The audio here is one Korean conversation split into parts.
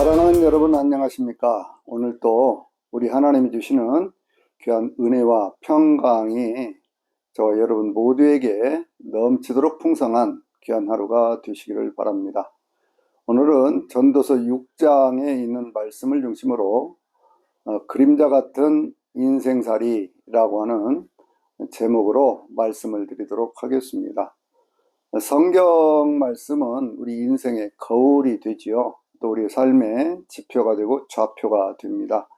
사랑하는 여러분 안녕하십니까? 오늘 또 우리 하나님이 주시는 귀한 은혜와 평강이 저와 여러분 모두에게 넘치도록 풍성한 귀한 하루가 되시기를 바랍니다. 오늘은 전도서 6장에 있는 말씀을 중심으로 그림자 같은 인생살이라고 하는 제목으로 말씀을 드리도록 하겠습니다. 성경 말씀은 우리 인생의 거울이 되지요. 또 우리의 삶의 지표가 되고 좌표가 됩니다.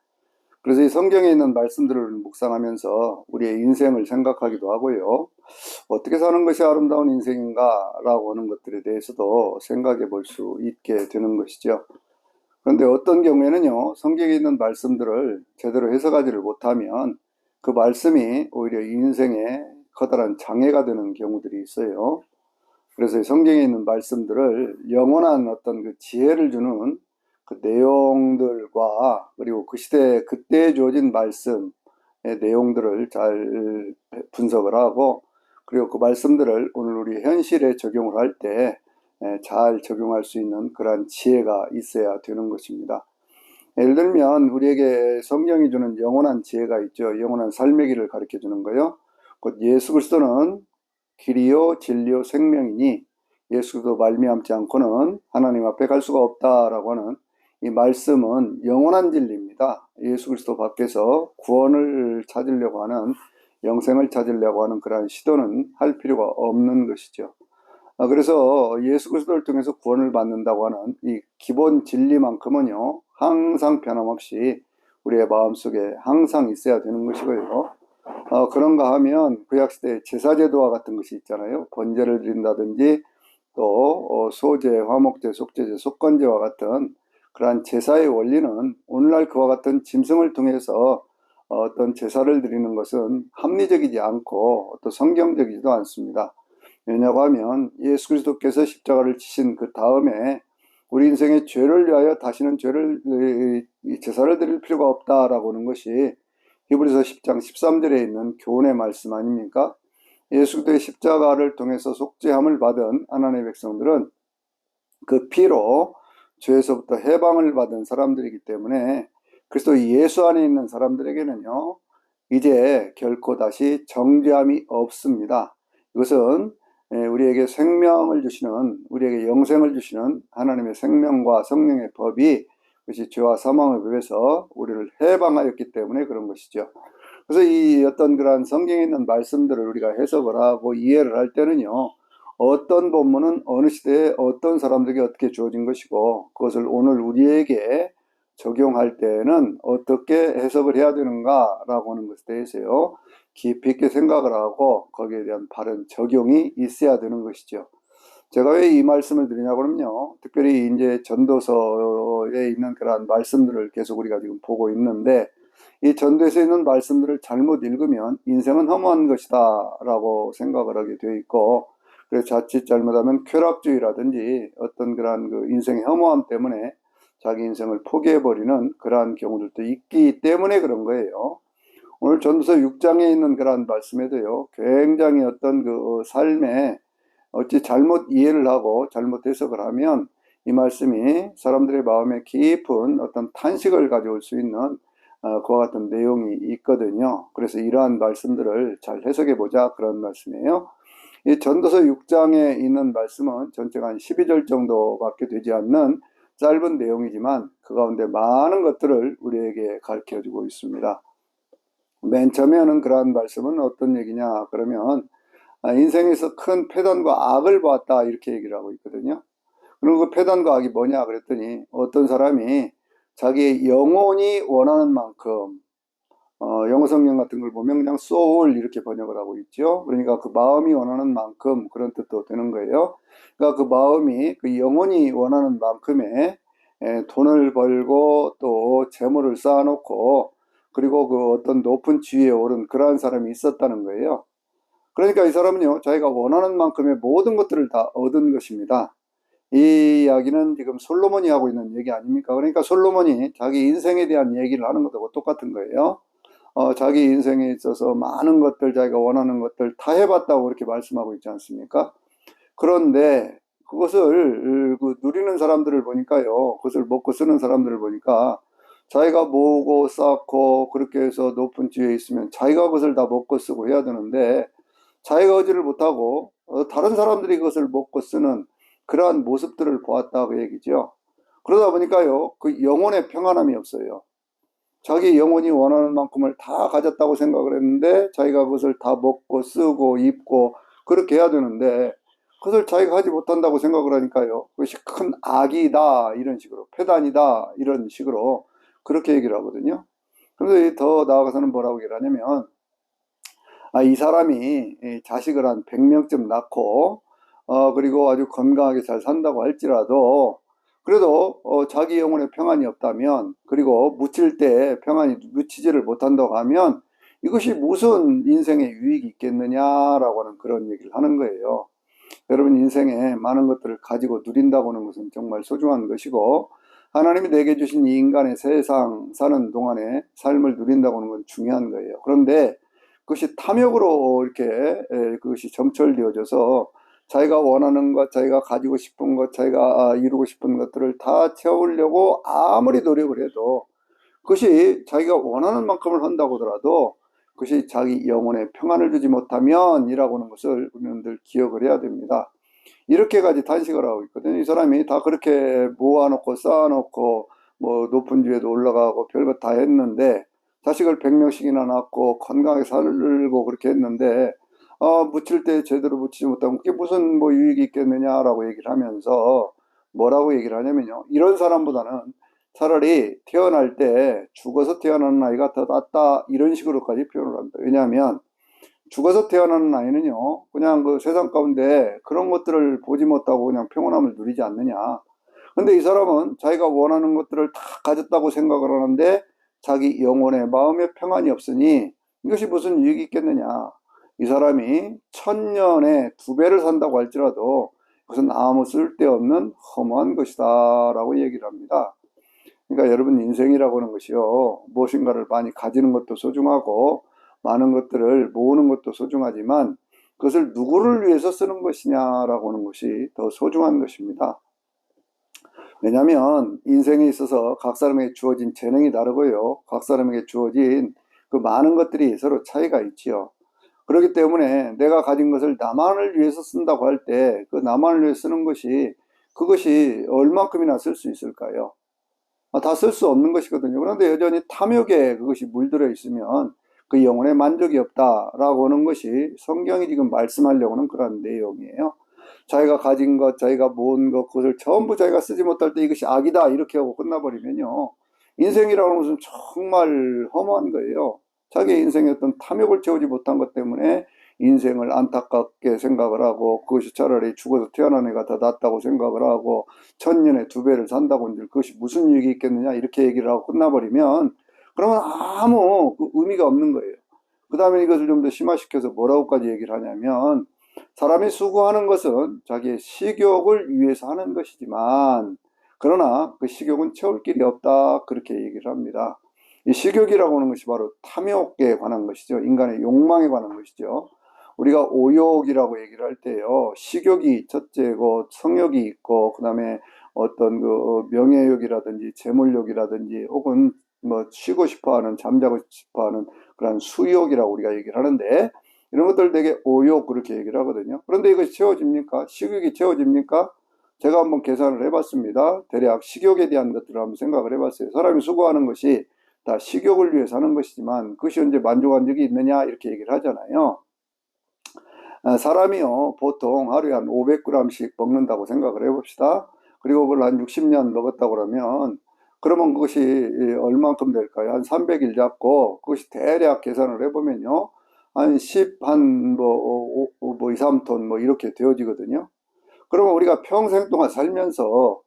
그래서 이 성경에 있는 말씀들을 묵상하면서 우리의 인생을 생각하기도 하고요. 어떻게 사는 것이 아름다운 인생인가 라고 하는 것들에 대해서도 생각해 볼 수 있게 되는 것이죠. 그런데 어떤 경우에는요, 성경에 있는 말씀들을 제대로 해석하지를 못하면 그 말씀이 오히려 인생에 커다란 장애가 되는 경우들이 있어요. 그래서 성경에 있는 말씀들을 영원한 어떤 그 지혜를 주는 그 내용들과 그리고 그 시대 그때에 주어진 말씀의 내용들을 잘 분석을 하고 그리고 그 말씀들을 오늘 우리 현실에 적용을 할 때 잘 적용할 수 있는 그러한 지혜가 있어야 되는 것입니다. 예를 들면 우리에게 성경이 주는 영원한 지혜가 있죠. 영원한 삶의 길을 가르쳐 주는 거요. 곧 예수 그리스도는 길이요 진리요 생명이니 예수도 말미암지 않고는 하나님 앞에 갈 수가 없다라고 하는 이 말씀은 영원한 진리입니다. 예수 그리스도 밖에서 구원을 찾으려고 하는 영생을 찾으려고 하는 그러한 시도는 할 필요가 없는 것이죠. 그래서 예수 그리스도를 통해서 구원을 받는다고 하는 이 기본 진리만큼은요 항상 변함없이 우리의 마음속에 항상 있어야 되는 것이고요. 그런가 하면 구약시대 제사제도와 같은 것이 있잖아요. 번제를 드린다든지 또 소제, 화목제, 속죄제, 속건제와 같은 그러한 제사의 원리는 오늘날 그와 같은 짐승을 통해서 어떤 제사를 드리는 것은 합리적이지 않고 또 성경적이지도 않습니다. 왜냐고 하면 예수 그리스도께서 십자가를 치신 그 다음에 우리 인생의 죄를 위하여 다시는 제사를 드릴 필요가 없다라고 하는 것이 히브리서 10장 13절에 있는 교훈의 말씀 아닙니까? 예수 그리스도의 십자가를 통해서 속죄함을 받은 하나님의 백성들은 그 피로 죄에서부터 해방을 받은 사람들이기 때문에 그리스도 예수 안에 있는 사람들에게는요 이제 결코 다시 정죄함이 없습니다. 이것은 우리에게 생명을 주시는, 우리에게 영생을 주시는 하나님의 생명과 성령의 법이 그것이 죄와 사망의 법에서 우리를 해방하였기 때문에 그런 것이죠. 그래서 이 어떤 그러한 성경에 있는 말씀들을 우리가 해석을 하고 이해를 할 때는요, 어떤 본문은 어느 시대에 어떤 사람들에게 어떻게 주어진 것이고 그것을 오늘 우리에게 적용할 때는 어떻게 해석을 해야 되는가라고 하는 것에 대해서요. 깊이 있게 생각을 하고 거기에 대한 바른 적용이 있어야 되는 것이죠. 제가 왜 이 말씀을 드리냐고 하면요. 특별히 이제 전도서에 있는 그러한 말씀들을 계속 우리가 지금 보고 있는데 이 전도서에 있는 말씀들을 잘못 읽으면 인생은 허무한 것이다 라고 생각을 하게 되어 있고 그래서 자칫 잘못하면 쾌락주의라든지 어떤 그러한 그 인생의 허무함 때문에 자기 인생을 포기해버리는 그러한 경우들도 있기 때문에 그런 거예요. 오늘 전도서 6장에 있는 그러한 말씀에도요, 굉장히 어떤 그 삶에 어찌 잘못 이해를 하고 잘못 해석을 하면 이 말씀이 사람들의 마음에 깊은 어떤 탄식을 가져올 수 있는 그와 같은 내용이 있거든요. 그래서 이러한 말씀들을 잘 해석해 보자 그런 말씀이에요. 이 전도서 6장에 있는 말씀은 전체가 한 12절 정도밖에 되지 않는 짧은 내용이지만 그 가운데 많은 것들을 우리에게 가르쳐주고 있습니다. 맨 처음에 하는 그러한 말씀은 어떤 얘기냐 그러면 인생에서 큰 패단과 악을 보았다 이렇게 얘기를 하고 있거든요. 그리고 그 패단과 악이 뭐냐 그랬더니 어떤 사람이 자기의 영혼이 원하는 만큼 영어 성경 같은 걸 보면 그냥 soul 이렇게 번역을 하고 있죠. 그러니까 그 마음이 원하는 만큼 그런 뜻도 되는 거예요. 그러니까 그 마음이 그 영혼이 원하는 만큼의 돈을 벌고 또 재물을 쌓아놓고 그리고 그 어떤 높은 지위에 오른 그러한 사람이 있었다는 거예요. 그러니까 이 사람은요 자기가 원하는 만큼의 모든 것들을 다 얻은 것입니다. 이 이야기는 지금 솔로몬이 하고 있는 얘기 아닙니까? 그러니까 솔로몬이 자기 인생에 대한 얘기를 하는 것하고 똑같은 거예요. 자기 인생에 있어서 많은 것들 자기가 원하는 것들 다 해봤다고 그렇게 말씀하고 있지 않습니까? 그런데 그것을 누리는 사람들을 보니까요. 그것을 먹고 쓰는 사람들을 보니까 자기가 모으고 쌓고 그렇게 해서 높은 지위에 있으면 자기가 그것을 다 먹고 쓰고 해야 되는데 자기가 의지를 못하고 다른 사람들이 그것을 먹고 쓰는 그러한 모습들을 보았다고 얘기죠. 그러다 보니까요. 그 영혼의 평안함이 없어요. 자기 영혼이 원하는 만큼을 다 가졌다고 생각을 했는데 자기가 그것을 다 먹고 쓰고 입고 그렇게 해야 되는데 그것을 자기가 하지 못한다고 생각을 하니까요. 그것이 큰 악이다 이런 식으로 패단이다 이런 식으로 그렇게 얘기를 하거든요. 그런데 더 나아가서는 뭐라고 얘기를 하냐면 이 사람이 자식을 한 100명쯤 낳고 그리고 아주 건강하게 잘 산다고 할지라도 그래도 자기 영혼에 평안이 없다면 그리고 묻힐 때 평안이 묻히지를 못한다고 하면 이것이 무슨 인생의 유익이 있겠느냐라고 하는 그런 얘기를 하는 거예요. 여러분 인생에 많은 것들을 가지고 누린다고 하는 것은 정말 소중한 것이고 하나님이 내게 주신 이 인간의 세상 사는 동안에 삶을 누린다고 하는 건 중요한 거예요. 그런데 그것이 탐욕으로 이렇게 그것이 점철되어져서 자기가 원하는 것, 자기가 가지고 싶은 것, 자기가 이루고 싶은 것들을 다 채우려고 아무리 노력을 해도 그것이 자기가 원하는 만큼을 한다고 하더라도 그것이 자기 영혼에 평안을 주지 못하면 이라고 하는 것을 우리는 늘 기억을 해야 됩니다. 이렇게까지 탄식을 하고 있거든요. 이 사람이 다 그렇게 모아놓고 쌓아놓고 뭐 높은 지에도 올라가고 별것 다 했는데 자식을 100명씩이나 낳고 건강하게 살고 그렇게 했는데 묻힐 때 제대로 묻히지 못하면 그게 무슨 뭐 유익이 있겠느냐라고 얘기를 하면서 뭐라고 얘기를 하냐면요. 이런 사람보다는 차라리 태어날 때 죽어서 태어나는 아이가 더 낫다 이런 식으로까지 표현을 합니다. 왜냐하면 죽어서 태어나는 아이는요, 그냥 그 세상 가운데 그런 것들을 보지 못하고 그냥 평온함을 누리지 않느냐. 근데 이 사람은 자기가 원하는 것들을 다 가졌다고 생각을 하는데 자기 영혼의 마음의 평안이 없으니 이것이 무슨 유익이 있겠느냐. 이 사람이 1000년에 2배를 산다고 할지라도 그것은 아무 쓸데없는 허무한 것이다 라고 얘기를 합니다. 그러니까 여러분 인생이라고 하는 것이요. 무엇인가를 많이 가지는 것도 소중하고 많은 것들을 모으는 것도 소중하지만 그것을 누구를 위해서 쓰는 것이냐라고 하는 것이 더 소중한 것입니다. 왜냐하면 인생에 있어서 각 사람에게 주어진 재능이 다르고요. 각 사람에게 주어진 그 많은 것들이 서로 차이가 있지요. 그렇기 때문에 내가 가진 것을 나만을 위해서 쓴다고 할 때 그 나만을 위해 쓰는 것이 그것이 얼마큼이나 쓸 수 있을까요? 다 쓸 수 없는 것이거든요. 그런데 여전히 탐욕에 그것이 물들어 있으면 그 영혼에 만족이 없다라고 하는 것이 성경이 지금 말씀하려고 하는 그런 내용이에요. 자기가 가진 것, 자기가 모은 것, 그것을 전부 자기가 쓰지 못할 때 이것이 악이다 이렇게 하고 끝나버리면요. 인생이라는 것은 정말 허무한 거예요. 자기의 인생의 어떤 탐욕을 채우지 못한 것 때문에 인생을 안타깝게 생각을 하고 그것이 차라리 죽어서 태어난 애가 더 낫다고 생각을 하고 1000년에 2배를 산다고 하는데 그것이 무슨 유익이 있겠느냐 이렇게 얘기를 하고 끝나버리면 그러면 아무 의미가 없는 거예요. 그 다음에 이것을 좀 더 심화시켜서 뭐라고까지 얘기를 하냐면 사람이 수고하는 것은 자기의 식욕을 위해서 하는 것이지만 그러나 그 식욕은 채울 길이 없다 그렇게 얘기를 합니다. 이 식욕이라고 하는 것이 바로 탐욕에 관한 것이죠. 인간의 욕망에 관한 것이죠. 우리가 오욕이라고 얘기를 할 때요. 식욕이 첫째고 성욕이 있고 그다음에 어떤 그 명예욕이라든지 재물욕이라든지 혹은 뭐 쉬고 싶어하는 잠자고 싶어하는 그런 수욕이라고 우리가 얘기를 하는데 이런 것들 되게 오욕 그렇게 얘기를 하거든요. 그런데 이것이 채워집니까? 식욕이 채워집니까? 제가 한번 계산을 해봤습니다. 대략 식욕에 대한 것들을 한번 생각을 해봤어요. 사람이 수고하는 것이 다 식욕을 위해서 하는 것이지만 그것이 언제 만족한 적이 있느냐 이렇게 얘기를 하잖아요. 사람이요 보통 하루에 한 500g씩 먹는다고 생각을 해봅시다. 그리고 그걸 한 60년 먹었다고 그러면 그것이 얼만큼 될까요? 한 300일 잡고 그것이 대략 계산을 해보면요. 한 10, 뭐 2, 3톤 뭐 이렇게 되어지거든요. 그러면 우리가 평생 동안 살면서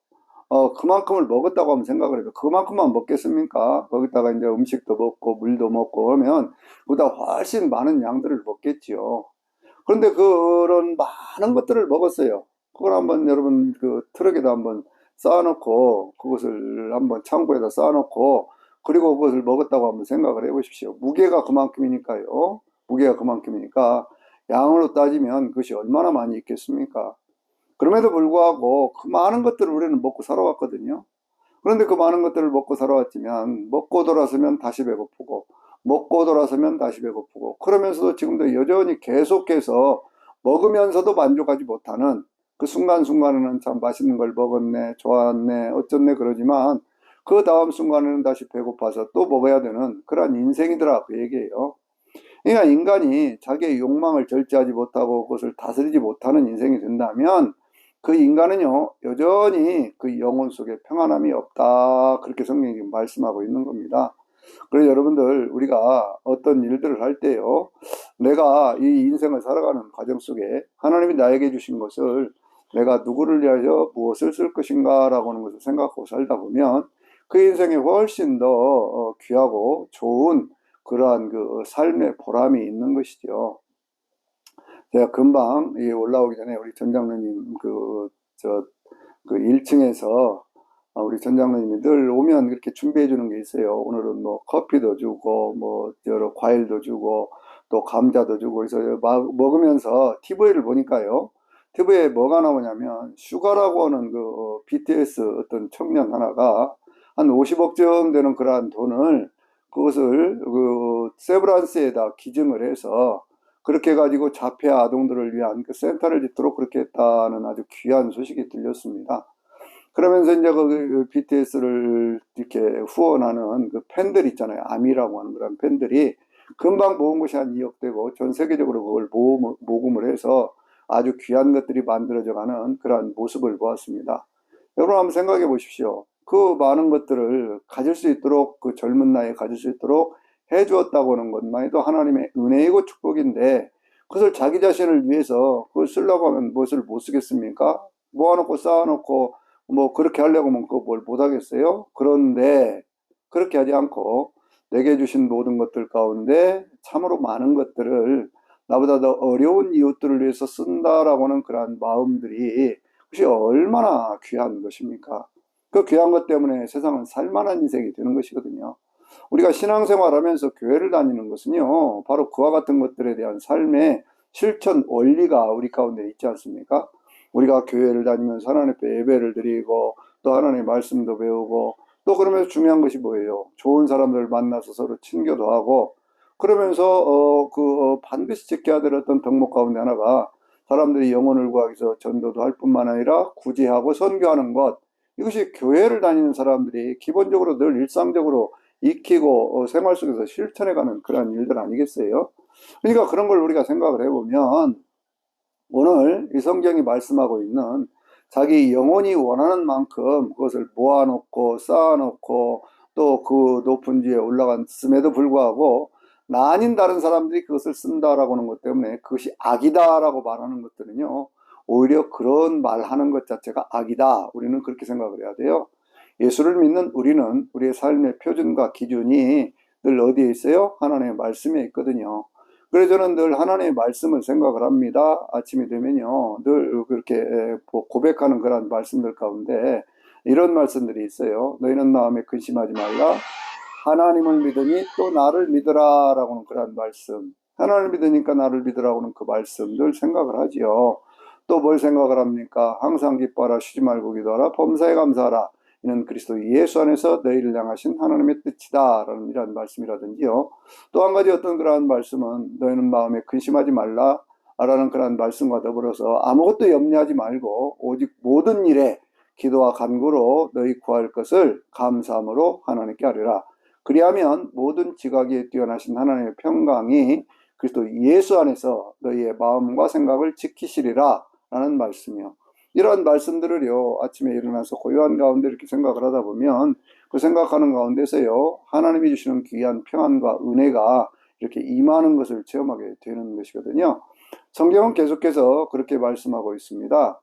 그만큼을 먹었다고 하면 생각을 해요. 그만큼만 먹겠습니까? 거기다가 이제 음식도 먹고 물도 먹고 그러면 그보다 훨씬 많은 양들을 먹겠지요. 그런데 그런 많은 것들을 먹었어요. 그걸 한번 여러분 그 트럭에다 한번 쌓아놓고 그것을 한번 창고에다 쌓아놓고 그리고 그것을 먹었다고 한번 생각을 해보십시오. 무게가 그만큼이니까요. 무게가 그만큼이니까 양으로 따지면 그것이 얼마나 많이 있겠습니까? 그럼에도 불구하고 그 많은 것들을 우리는 먹고 살아왔거든요. 그런데 그 많은 것들을 먹고 살아왔지만 먹고 돌아서면 다시 배고프고 먹고 돌아서면 다시 배고프고 그러면서도 지금도 여전히 계속해서 먹으면서도 만족하지 못하는 그 순간순간에는 참 맛있는 걸 먹었네, 좋았네, 어쩌네 그러지만 그 다음 순간에는 다시 배고파서 또 먹어야 되는 그런 인생이더라 그 얘기예요. 그러니까 인간이 자기의 욕망을 절제하지 못하고 그것을 다스리지 못하는 인생이 된다면 그 인간은요 여전히 그 영혼 속에 평안함이 없다 그렇게 성경이 말씀하고 있는 겁니다. 그래서 여러분들 우리가 어떤 일들을 할 때요 내가 이 인생을 살아가는 과정 속에 하나님이 나에게 주신 것을 내가 누구를 위하여 무엇을 쓸 것인가 라고 하는 것을 생각하고 살다 보면 그 인생에 훨씬 더 귀하고 좋은 그러한 그 삶의 보람이 있는 것이죠. 제가 금방 올라오기 전에 우리 전 장로님 그 1층에서 우리 전 장로님이 늘 오면 이렇게 준비해 주는 게 있어요. 오늘은 뭐 커피도 주고 뭐 여러 과일도 주고 또 감자도 주고 해서 먹으면서 TV를 보니까요. TV에 뭐가 나오냐면 슈가라고 하는 그 BTS 어떤 청년 하나가 한 50억쯤 되는 그러한 돈을 그것을 그 세브란스에다 기증을 해서 그렇게 가지고 자폐 아동들을 위한 그 센터를 짓도록 그렇게 했다는 아주 귀한 소식이 들렸습니다. 그러면서 이제 그 BTS를 이렇게 후원하는 그 팬들 있잖아요. 아미라고 하는 그런 팬들이 금방 모은 것이 한 2억 되고 전 세계적으로 그걸 모금을 해서 아주 귀한 것들이 만들어져 가는 그런 모습을 보았습니다. 여러분 한번 생각해 보십시오. 그 많은 것들을 가질 수 있도록 그 젊은 나이에 가질 수 있도록 해 주었다고 하는 것만 해도 하나님의 은혜이고 축복인데 그것을 자기 자신을 위해서 그걸 쓰려고 하면 무엇을 못 쓰겠습니까? 모아놓고 쌓아놓고 뭐 그렇게 하려고 하면 그거 뭘 못하겠어요? 그런데 그렇게 하지 않고 내게 주신 모든 것들 가운데 참으로 많은 것들을 나보다 더 어려운 이웃들을 위해서 쓴다라고 하는 그러한 마음들이 그것이 얼마나 귀한 것입니까? 그 귀한 것 때문에 세상은 살만한 인생이 되는 것이거든요. 우리가 신앙생활하면서 교회를 다니는 것은요, 바로 그와 같은 것들에 대한 삶의 실천 원리가 우리 가운데 있지 않습니까? 우리가 교회를 다니면서 하나님 앞에 예배를 드리고 또 하나님의 말씀도 배우고 또 그러면서 중요한 것이 뭐예요? 좋은 사람들 만나서 서로 친교도 하고 그러면서 반드시 지켜야 될 어떤 덕목 가운데 하나가 사람들이 영혼을 구하기 위해서 전도도 할 뿐만 아니라 구제하고 선교하는 것 이것이 교회를 다니는 사람들이 기본적으로 늘 일상적으로 익히고 생활 속에서 실천해가는 그런 일들 아니겠어요? 그러니까 그런 걸 우리가 생각을 해보면 오늘 이 성경이 말씀하고 있는 자기 영혼이 원하는 만큼 그것을 모아놓고 쌓아놓고 또 그 높은 지에 올라갔음에도 불구하고 나 아닌 다른 사람들이 그것을 쓴다라고 하는 것 때문에 그것이 악이다라고 말하는 것들은요 오히려 그런 말하는 것 자체가 악이다 우리는 그렇게 생각을 해야 돼요. 예수를 믿는 우리는 우리의 삶의 표준과 기준이 늘 어디에 있어요? 하나님의 말씀에 있거든요. 그래서 저는 늘 하나님의 말씀을 생각을 합니다. 아침이 되면요. 늘 그렇게 고백하는 그런 말씀들 가운데 이런 말씀들이 있어요. 너희는 마음에 근심하지 말라. 하나님을 믿으니 또 나를 믿으라 라고 하는 그런 말씀. 하나님을 믿으니까 나를 믿으라고는 그 말씀 늘 생각을 하지요. 또 뭘 생각을 합니까? 항상 기뻐하라 쉬지 말고 기도하라 범사에 감사하라. 이는 그리스도 예수 안에서 너희를 향하신 하나님의 뜻이다 라는 이런 말씀이라든지요. 또 한 가지 어떤 그러한 말씀은 너희는 마음에 근심하지 말라 라는 그러한 말씀과 더불어서 아무것도 염려하지 말고 오직 모든 일에 기도와 간구로 너희 구할 것을 감사함으로 하나님께 아뢰라. 그리하면 모든 지각에 뛰어나신 하나님의 평강이 그리스도 예수 안에서 너희의 마음과 생각을 지키시리라 라는 말씀이요. 이런 말씀들을요 아침에 일어나서 고요한 가운데 이렇게 생각을 하다 보면 그 생각하는 가운데서요 하나님이 주시는 귀한 평안과 은혜가 이렇게 임하는 것을 체험하게 되는 것이거든요. 성경은 계속해서 그렇게 말씀하고 있습니다.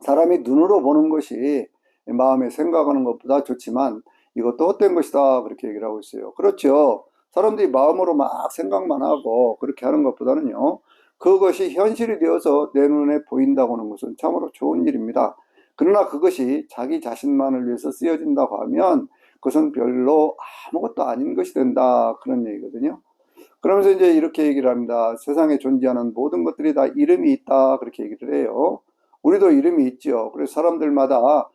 사람이 눈으로 보는 것이 마음에 생각하는 것보다 좋지만 이것도 헛된 것이다 그렇게 얘기를 하고 있어요. 그렇죠. 사람들이 마음으로 막 생각만 하고 그렇게 하는 것보다는요 그것이 현실이 되어서 내 눈에 보인다고 하는 것은 참으로 좋은 일입니다. 그러나 그것이 자기 자신만을 위해서 쓰여진다고 하면 그것은 별로 아무것도 아닌 것이 된다 그런 얘기거든요. 그러면서 이제 이렇게 얘기를 합니다. 세상에 존재하는 모든 것들이 다 이름이 있다 그렇게 얘기를 해요. 우리도 이름이 있죠. 그래서 사람들마다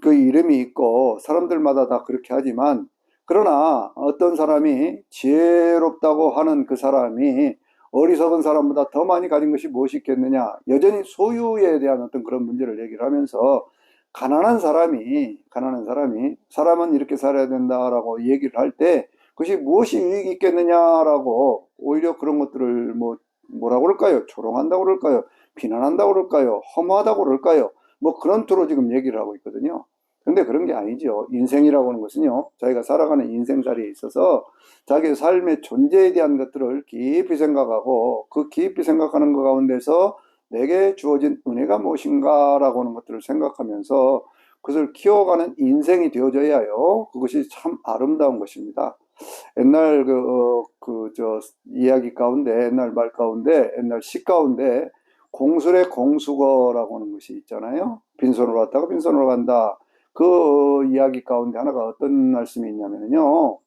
그 이름이 있고 사람들마다 다 그렇게 하지만, 그러나 어떤 사람이 지혜롭다고 하는 그 사람이 어리석은 사람보다 더 많이 가진 것이 무엇이 있겠느냐, 여전히 소유에 대한 어떤 그런 문제를 얘기를 하면서, 가난한 사람이 사람은 이렇게 살아야 된다라고 얘기를 할 때 그것이 무엇이 유익이 있겠느냐라고, 오히려 그런 것들을 뭐라고 그럴까요? 조롱한다고 그럴까요? 비난한다고 그럴까요? 허무하다고 그럴까요? 뭐 그런 투로 지금 얘기를 하고 있거든요. 근데 그런 게 아니죠. 인생이라고 하는 것은요, 자기가 살아가는 인생살이에 있어서 자기의 삶의 존재에 대한 것들을 깊이 생각하고, 그 깊이 생각하는 것 가운데서 내게 주어진 은혜가 무엇인가라고 하는 것들을 생각하면서 그것을 키워가는 인생이 되어져야요, 그것이 참 아름다운 것입니다. 옛날 이야기 가운데, 옛날 말 가운데, 옛날 시 가운데 공술의 공수거라고 하는 것이 있잖아요. 빈손으로 왔다가 빈손으로 간다. 그 이야기 가운데 하나가 어떤 말씀이 있냐면요.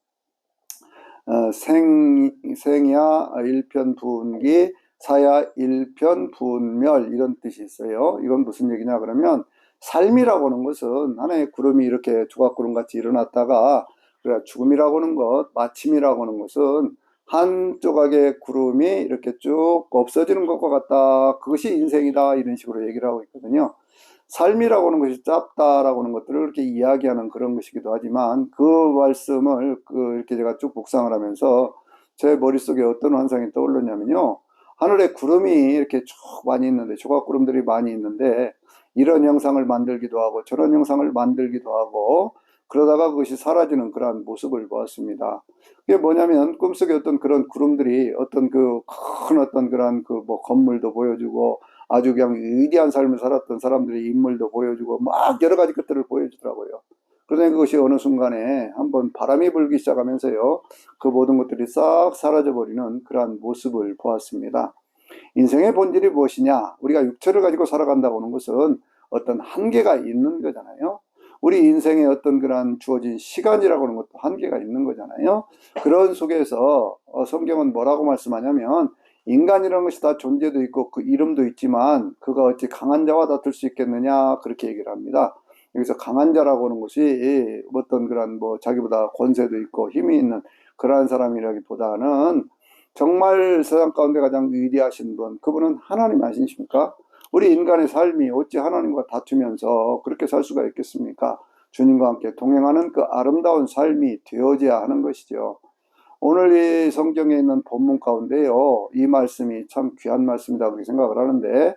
생야 일편분기, 사야 일편분멸, 이런 뜻이 있어요. 이건 무슨 얘기냐 그러면, 삶이라고 하는 것은 하나의 구름이 이렇게 조각구름같이 일어났다가, 그래 죽음이라고 하는 것, 마침이라고 하는 것은 한 조각의 구름이 이렇게 쭉 없어지는 것과 같다. 그것이 인생이다. 이런 식으로 얘기를 하고 있거든요. 삶이라고 하는 것이 짧다라고 하는 것들을 이렇게 이야기하는 그런 것이기도 하지만, 그 말씀을 이렇게 제가 쭉 묵상을 하면서 제 머릿속에 어떤 환상이 떠올랐냐면요. 하늘에 구름이 이렇게 쭉 많이 있는데, 조각구름들이 많이 있는데, 이런 형상을 만들기도 하고 저런 형상을 만들기도 하고, 그러다가 그것이 사라지는 그러한 모습을 보았습니다. 그게 뭐냐면, 꿈속에 어떤 그런 구름들이 어떤 그 큰 어떤 그런 건물도 보여주고, 아주 그냥 위대한 삶을 살았던 사람들의 인물도 보여주고 막 여러 가지 것들을 보여주더라고요. 그런데 그것이 어느 순간에 한번 바람이 불기 시작하면서요, 그 모든 것들이 싹 사라져버리는 그러한 모습을 보았습니다. 인생의 본질이 무엇이냐? 우리가 육체를 가지고 살아간다고 하는 것은 어떤 한계가 있는 거잖아요. 우리 인생의 어떤 그런 주어진 시간이라고 하는 것도 한계가 있는 거잖아요. 그런 속에서 성경은 뭐라고 말씀하냐면, 인간이라는 것이 다 존재도 있고 그 이름도 있지만 그가 어찌 강한 자와 다툴 수 있겠느냐, 그렇게 얘기를 합니다. 여기서 강한 자라고 하는 것이 어떤 그런 자기보다 권세도 있고 힘이 있는 그러한 사람이라기보다는, 정말 세상 가운데 가장 위대하신 분, 그분은 하나님 아니십니까? 우리 인간의 삶이 어찌 하나님과 다투면서 그렇게 살 수가 있겠습니까? 주님과 함께 동행하는 그 아름다운 삶이 되어져야 하는 것이죠. 오늘 이 성경에 있는 본문 가운데요, 이 말씀이 참 귀한 말씀이다 그렇게 생각을 하는데,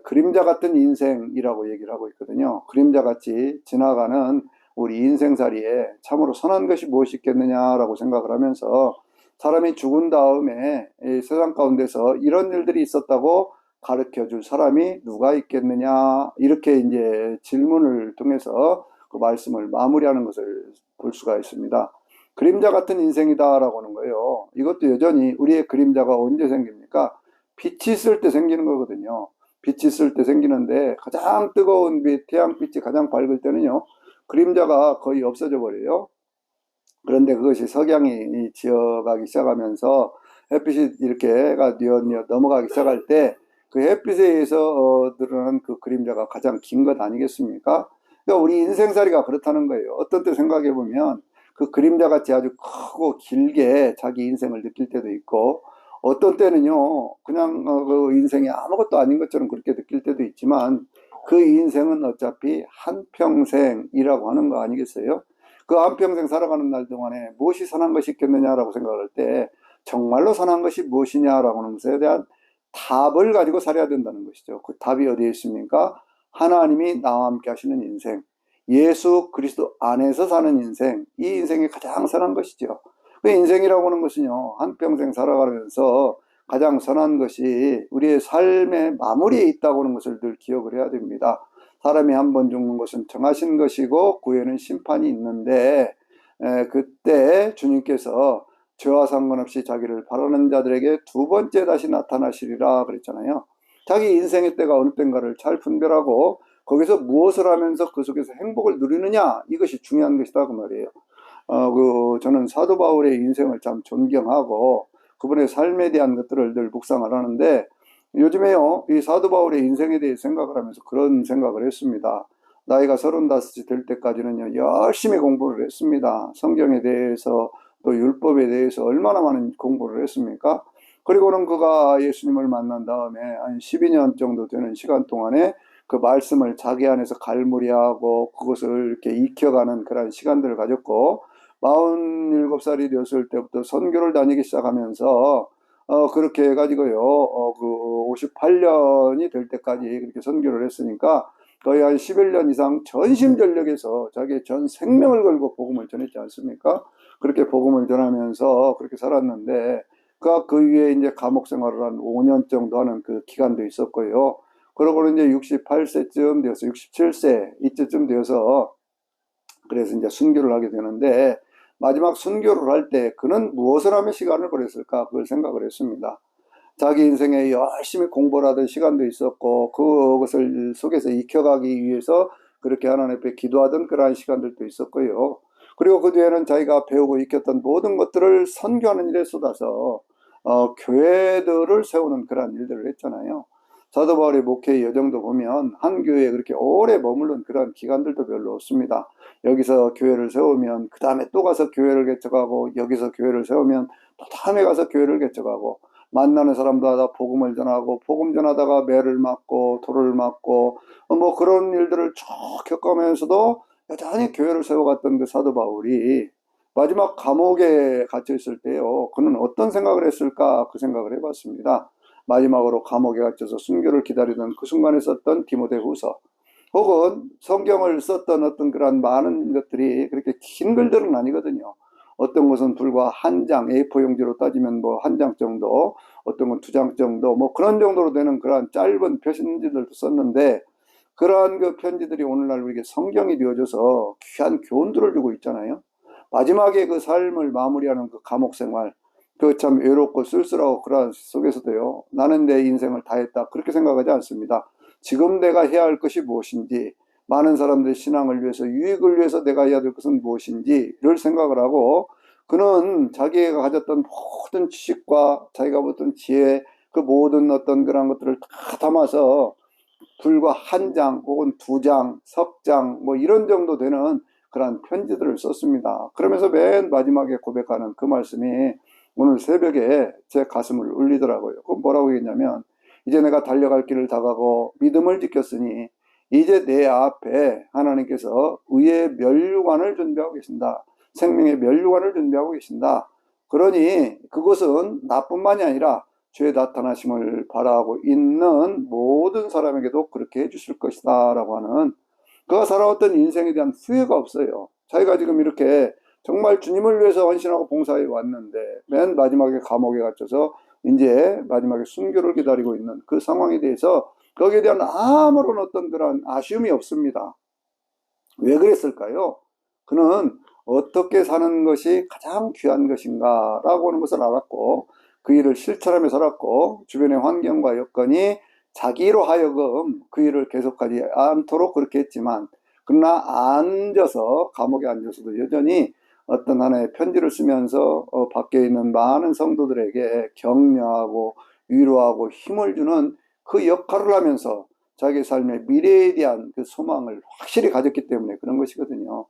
그림자 같은 인생이라고 얘기를 하고 있거든요. 그림자같이 지나가는 우리 인생살이에 참으로 선한 것이 무엇이 있겠느냐라고 생각을 하면서, 사람이 죽은 다음에 이 세상 가운데서 이런 일들이 있었다고 가르쳐 줄 사람이 누가 있겠느냐, 이렇게 이제 질문을 통해서 그 말씀을 마무리하는 것을 볼 수가 있습니다. 그림자 같은 인생이다라고 하는 거예요. 이것도 여전히 우리의 그림자가 언제 생깁니까? 빛이 있을 때 생기는 거거든요. 빛이 있을 때 생기는데, 가장 뜨거운 빛, 태양빛이 가장 밝을 때는요, 그림자가 거의 없어져 버려요. 그런데 그것이 석양이 지어가기 시작하면서 햇빛이 이렇게 해가 뉘엿뉘엿 넘어가기 시작할 때, 그 햇빛에 의해서 드러나는 그 그림자가 가장 긴 것 아니겠습니까? 그러니까 우리 인생살이가 그렇다는 거예요. 어떤 때 생각해 보면 그 그림자같이 아주 크고 길게 자기 인생을 느낄 때도 있고, 어떤 때는요 그냥 그 인생이 아무것도 아닌 것처럼 그렇게 느낄 때도 있지만, 그 인생은 어차피 한평생이라고 하는 거 아니겠어요? 그 한평생 살아가는 날 동안에 무엇이 선한 것이 있겠느냐라고 생각할 때, 정말로 선한 것이 무엇이냐라고 하는 것에 대한 답을 가지고 살아야 된다는 것이죠. 그 답이 어디에 있습니까? 하나님이 나와 함께 하시는 인생, 예수 그리스도 안에서 사는 인생, 이 인생이 가장 선한 것이죠. 그 인생이라고 하는 것은요, 한평생 살아가면서 가장 선한 것이 우리의 삶의 마무리에 있다고 하는 것을 늘 기억을 해야 됩니다. 사람이 한 번 죽는 것은 정하신 것이고 그 후에는 심판이 있는데, 그때 주님께서 죄와 상관없이 자기를 바라는 자들에게 두 번째 다시 나타나시리라 그랬잖아요. 자기 인생의 때가 어느 때인가를 잘 분별하고 거기서 무엇을 하면서 그 속에서 행복을 누리느냐, 이것이 중요한 것이다 그 말이에요. 저는 사도 바울의 인생을 참 존경하고 그분의 삶에 대한 것들을 늘 묵상을 하는데, 요즘에요, 이 사도 바울의 인생에 대해 생각을 하면서 그런 생각을 했습니다. 나이가 35이 될 때까지는요, 열심히 공부를 했습니다. 성경에 대해서 또 율법에 대해서 얼마나 많은 공부를 했습니까? 그리고는 그가 예수님을 만난 다음에 한 12년 정도 되는 시간 동안에 그 말씀을 자기 안에서 갈무리하고 그것을 이렇게 익혀가는 그런 시간들을 가졌고, 47살이 되었을 때부터 선교를 다니기 시작하면서 그렇게 해가지고요, 그 58년이 될 때까지 그렇게 선교를 했으니까 거의 한 11년 이상 전심전력에서 자기의 전 생명을 걸고 복음을 전했지 않습니까? 그렇게 복음을 전하면서 그렇게 살았는데, 그가 그 위에 이제 감옥 생활을 한 5년 정도 하는 그 기간도 있었고요. 그러고는 이제 68세쯤 되어서 67세 이때쯤 되어서 그래서 이제 순교를 하게 되는데, 마지막 순교를 할 때 그는 무엇을 하며 시간을 보냈을까 그걸 생각을 했습니다. 자기 인생에 열심히 공부를 하던 시간도 있었고 그것을 속에서 익혀가기 위해서 그렇게 하나님 앞에 기도하던 그러한 시간들도 있었고요. 그리고 그 뒤에는 자기가 배우고 익혔던 모든 것들을 선교하는 일에 쏟아서 교회들을 세우는 그러한 일들을 했잖아요. 사도 바울의 목회 여정도 보면 한 교회에 그렇게 오래 머무른 그런 기간들도 별로 없습니다. 여기서 교회를 세우면 그 다음에 또 가서 교회를 개척하고, 여기서 교회를 세우면 또 다음에 가서 교회를 개척하고, 만나는 사람마다 복음을 전하고, 복음 전하다가 매를 맞고 돌을 맞고 뭐 그런 일들을 쭉 겪으면서도 여전히 교회를 세워갔던 그 사도 바울이 마지막 감옥에 갇혀 있을 때요, 그는 어떤 생각을 했을까 그 생각을 해봤습니다. 마지막으로 감옥에 갇혀서 순교를 기다리던 그 순간에 썼던 디모데후서, 혹은 성경을 썼던 어떤 그런 많은 것들이 그렇게 긴 글들은 아니거든요. 어떤 것은 불과 한 장, A4 용지로 따지면 뭐 한 장 정도, 어떤 건 두 장 정도, 뭐 그런 정도로 되는 그러한 짧은 편지들도 썼는데, 그러한 그 편지들이 오늘날 우리에게 성경이 되어져서 귀한 교훈들을 주고 있잖아요. 마지막에 그 삶을 마무리하는 그 감옥 생활, 그 참 외롭고 쓸쓸하고 그러한 속에서도요, 나는 내 인생을 다했다 그렇게 생각하지 않습니다. 지금 내가 해야 할 것이 무엇인지, 많은 사람들의 신앙을 위해서, 유익을 위해서 내가 해야 될 것은 무엇인지를 생각을 하고, 그는 자기가 가졌던 모든 지식과 자기가 어떤 지혜, 그 모든 어떤 그런 것들을 다 담아서 불과 한 장 혹은 두 장, 석 장, 뭐 이런 정도 되는 그런 편지들을 썼습니다. 그러면서 맨 마지막에 고백하는 그 말씀이 오늘 새벽에 제 가슴을 울리더라고요. 그건 뭐라고 했냐면, 이제 내가 달려갈 길을 다 가고 믿음을 지켰으니 이제 내 앞에 하나님께서 의의 면류관을 준비하고 계신다. 생명의 면류관을 준비하고 계신다. 그러니 그것은 나뿐만이 아니라 주의 나타나심을 바라고 있는 모든 사람에게도 그렇게 해주실 것이다 라고 하는, 그가 살아왔던 인생에 대한 후회가 없어요. 자기가 지금 이렇게 정말 주님을 위해서 헌신하고 봉사해 왔는데 맨 마지막에 감옥에 갇혀서 이제 마지막에 순교를 기다리고 있는 그 상황에 대해서 거기에 대한 아무런 어떤 그런 아쉬움이 없습니다. 왜 그랬을까요? 그는 어떻게 사는 것이 가장 귀한 것인가 라고 하는 것을 알았고, 그 일을 실천하며 살았고, 주변의 환경과 여건이 자기로 하여금 그 일을 계속하지 않도록 그렇게 했지만, 그러나 앉아서 감옥에 앉아서도 여전히 어떤 하나의 편지를 쓰면서 밖에 있는 많은 성도들에게 격려하고 위로하고 힘을 주는 그 역할을 하면서 자기 삶의 미래에 대한 그 소망을 확실히 가졌기 때문에 그런 것이거든요.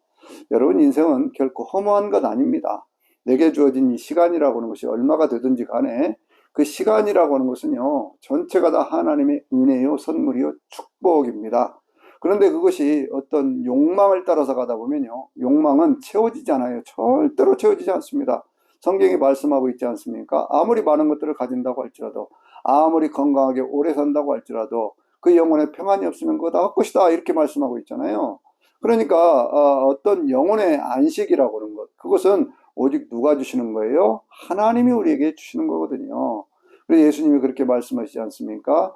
여러분, 인생은 결코 허무한 것 아닙니다. 내게 주어진 이 시간이라고 하는 것이 얼마가 되든지 간에 그 시간이라고 하는 것은요, 전체가 다 하나님의 은혜요, 선물이요, 축복입니다. 그런데 그것이 어떤 욕망을 따라서 가다 보면요, 욕망은 채워지지 않아요. 절대로 채워지지 않습니다. 성경이 말씀하고 있지 않습니까? 아무리 많은 것들을 가진다고 할지라도, 아무리 건강하게 오래 산다고 할지라도 그 영혼에 평안이 없으면 그거 다 헛것이다 이렇게 말씀하고 있잖아요. 그러니까 어떤 영혼의 안식이라고 하는 것, 그것은 오직 누가 주시는 거예요? 하나님이 우리에게 주시는 거거든요. 그래서 예수님이 그렇게 말씀하시지 않습니까?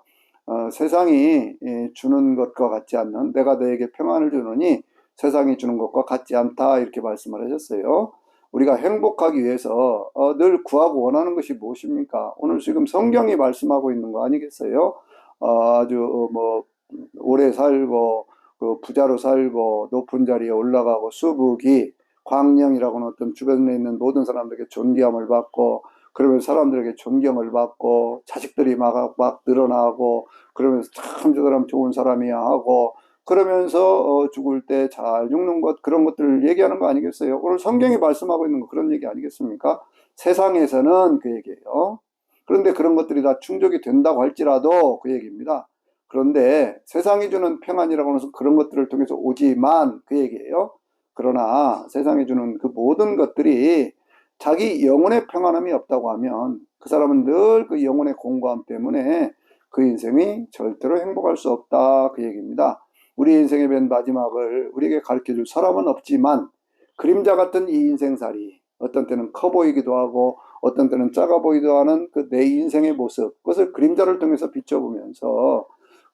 세상이 주는 것과 같지 않는, 내가 너에게 평안을 주노니 세상이 주는 것과 같지 않다 이렇게 말씀을 하셨어요. 우리가 행복하기 위해서 늘 구하고 원하는 것이 무엇입니까? 오늘 지금 성경이 말씀하고 있는 거 아니겠어요? 아주 뭐 오래 살고 그 부자로 살고 높은 자리에 올라가고 수북이 광명이라고는 어떤 주변에 있는 모든 사람들에게 존귀함을 받고 그러면 사람들에게 존경을 받고 자식들이 막 늘어나고 그러면서 참 저 사람 좋은 사람이야 하고 그러면서 죽을 때 잘 죽는 것 그런 것들을 얘기하는 거 아니겠어요? 오늘 성경이 말씀하고 있는 거 그런 얘기 아니겠습니까? 세상에서는 그 얘기예요. 그런데 그런 것들이 다 충족이 된다고 할지라도 그 얘기입니다. 그런데 세상이 주는 평안이라고 해서 그런 것들을 통해서 오지만 그 얘기예요. 그러나 세상이 주는 그 모든 것들이 자기 영혼의 평안함이 없다고 하면 그 사람은 늘 그 영혼의 공고함 때문에 그 인생이 절대로 행복할 수 없다 그 얘기입니다. 우리 인생의 맨 마지막을 우리에게 가르쳐줄 사람은 없지만 그림자 같은 이 인생살이 어떤 때는 커 보이기도 하고 어떤 때는 작아 보이기도 하는 그 내 인생의 모습 그것을 그림자를 통해서 비춰보면서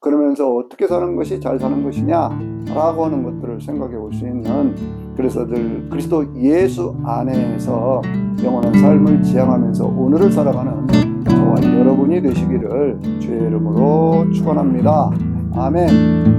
그러면서 어떻게 사는 것이 잘 사는 것이냐 라고 하는 것들을 생각해 볼 수 있는 그래서 늘 그리스도 예수 안에서 영원한 삶을 지향하면서 오늘을 살아가는 저와 여러분이 되시기를 주의 이름으로 축원합니다. 아멘.